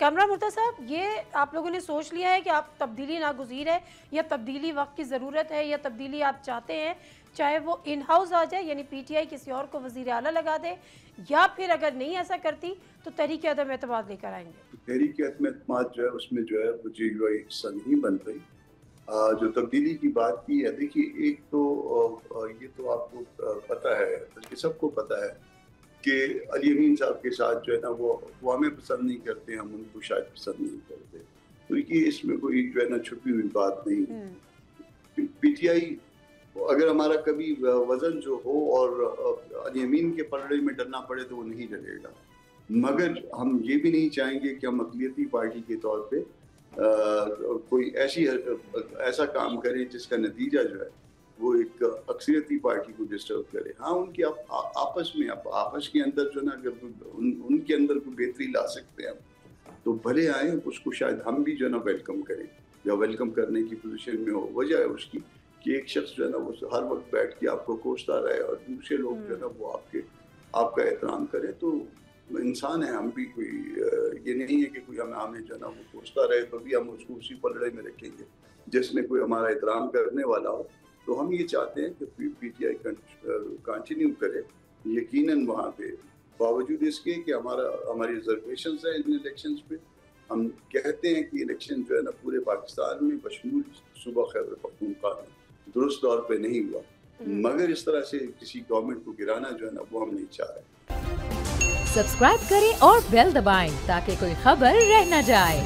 कामरान मुर्तज़ा साहब, ये आप लोगों ने सोच लिया है कि आप तब्दीली नागुज़ीर है या तब्दीली वक्त की ज़रूरत है या तब्दीली आप चाहते हैं, चाहे वो इन हाउस आ जाए यानी पीटीआई किसी और को वज़ीर आला लगा दे, या फिर अगर नहीं ऐसा करती तो तहरीक अदम एतमाद लेकर आएंगे? तहरीक अदम एतमाद जो है उसमें जो है मुझे हिस्सा नहीं बन रही। जो तब्दीली की बात की है, देखिए एक तो ये तो आपको पता है, बल्कि सबको पता है कि अली अमीन साहब के साथ जो है ना वो हमें पसंद नहीं करते, हम उनको शायद पसंद नहीं करते, तो ये इसमें कोई जो है ना छुपी हुई बात नहीं है। पीटीआई अगर हमारा कभी वजन जो हो और अली अमीन के पलड़े में डलना पड़े तो वो नहीं डलेगा, मगर हम ये भी नहीं चाहेंगे कि हम अक़लियती पार्टी के तौर पे कोई ऐसा काम करें जिसका नतीजा जो है वो एक अक्सरियती पार्टी को डिस्टर्ब करे। हाँ, उनकी आपस के अंदर जो ना अगर उनके अंदर कोई बेहतरी ला सकते हैं तो भले आए, उसको शायद हम भी जो है ना वेलकम करें या वेलकम करने की पोजीशन में हो। वजह है उसकी कि एक शख्स जो है ना वो हर वक्त बैठ के आपको कोसता रहे और दूसरे लोग जो है ना वो आपका एहतराम करें, तो इंसान है, हम भी कोई ये नहीं है कि कोई हमें जो है ना वो कोसता रहे तो भी हम उसको उसी पलड़े में रखेंगे जिसमें कोई हमारा एहतराम करने वाला हो। तो हम ये चाहते हैं कि पीटीआई कंटिन्यू करे, यकीनन वहाँ पे बावजूद इसके कि हमारी रिजर्वेशंस है इन इलेक्शंस पे। हम कहते हैं कि इलेक्शन जो है ना पूरे पाकिस्तान में बशमूल सूबा खैबर पख्तूनख्वा में दुरुस्त तौर पे नहीं हुआ, मगर इस तरह से किसी गवर्नमेंट को गिराना जो है ना वो हम नहीं चाह रहे। सब्सक्राइब करें और बेल दबाएं ताकि कोई खबर रह न जाए।